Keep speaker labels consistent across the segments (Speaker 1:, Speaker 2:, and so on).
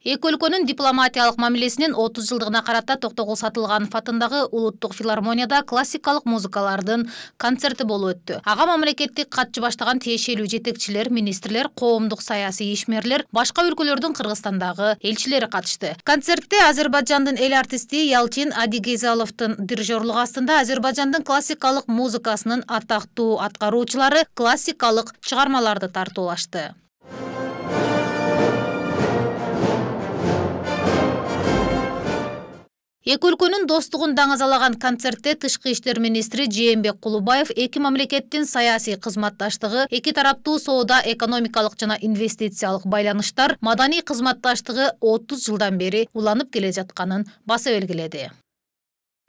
Speaker 1: Эки өлкөнүн дипломатиялык мамилесинин 30 жылдыгына карата Токтогул Сатылганов атындагы Улуттук филармонияда классикалык музыкалардын концерти болуп өттү. Ага мамлекеттик катчы баштаган тиешелүү жетекчилер, министрлер, коомдук саясий ишмерлер, башка өлкөлөрдүн Кыргызстандагы элчилери катышты. Концертте Азербайжандын эл артисти Ялчин Адигезаловдун дирижерлугу астында Азербайжандын классикалык музыкасынын атактуу аткаруучулары классикалык чыгармаларды тартуулашты. Эки өлкөнүн достугун даңазалаган концертте тышкы иштер министри Жээнбек Кулубаев эки мамлекеттин саясий кызматташтыгы, эки тараптуу соода, экономикалык жана инвестициялык байланыштар, маданий кызматташтыгы 30 жылдан бери уланып келе жатканын баса белгиледи.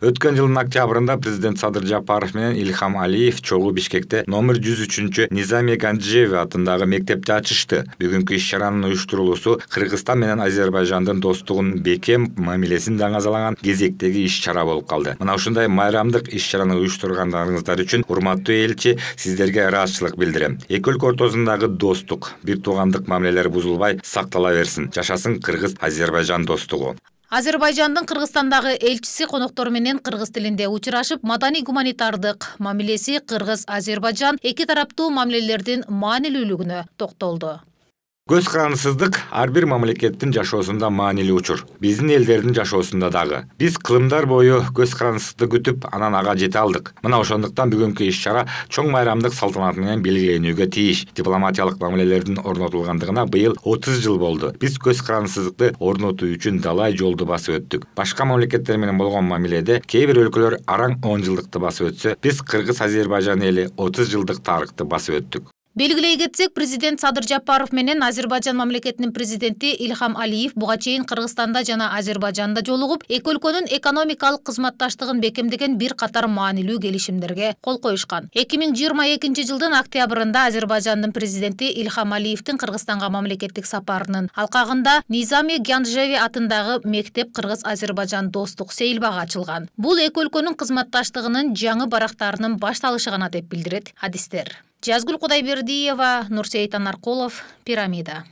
Speaker 2: Өткөн жылдын октябрында президент Садыр Жапаров менен Ильхам Алиев чогуу Бишкекте номер 103 Низами Ганджиеви атындагы мектепти ачышты. Бүгүнкү иш-чаранын уюштурулуусу Кыргызстан менен Азербайжандын достугун бекем мамилесин даңазалаган кезектеги иш-чара болуп калды. Мына ушундай майрамдык иш-чараны уюштургандарыңыздар үчүн урматтуу элчи, сиздерге ыраазычылык билдирем. Эки өлкө ортосундагы достук, бир туугандык мамилелер бузулбай сактала берсин. Жашасын Кыргыз-Азербайжан достугу.
Speaker 1: Азербайжандын Кыргызстандагы элчиси коноктор менен кыргыз тилинде учурашып, маданий-гуманитардык мамилеси Кыргыз-Азербайжан эки тараптуу мамилелердин маанилүүлүгүнө токтолду.
Speaker 2: Көз карандысыздык ар бир мамлекеттин жашоосунда маанилүү учур. Биздин элдердин жашоосунда дагы. Биз кылымдар бою көз карандысыздыкты күтүп, анан ага жете алдык. Мына ошондуктан бүгүнкү иш-чара чоң майрамдык салтанат менен белгиленүүгө тийиш. Дипломатиялык мамилелердин орнотулгандыгына быйыл 30 жыл болду. Биз көз карандысыздыкты орнотуу үчүн далай жолду басып өттүк. Башка мамлекеттер менен болгон мамиледе кээ бир өлкөлөр араң 10 жылдыкты басып өтсө, биз Кыргыз-Азербайжан эли 30 жылдык тарыхты басып өттүк.
Speaker 1: Белгилей кетсек, президент Садыр Жапаров менен Азербайжан мамлекетинин президенти Ильхам Алиев буга чейин Кыргызстанда жана Азербайжанда жолугуп, эки өлкөнүн экономикалык кызматташтыгын бекемдеген бир катар маанилүү келишимдерге кол коюшкан. 2022 жылдын октябрында Азербайжандын президенти Ильхам Алиевдин Кыргызстанга мамлекеттик сапарынын алкагында Низами Ганджиеви атындагы мектеп Кыргыз-Азербайжан достук сейилбагы ачылган. Бул эки өлкөнүн кызматташтыгынын жаңы барактарынын башталышы гана деп билдирет адистер. Жазгүл Кудайбердиева, Нурсейт Анаркулов, Пирамида.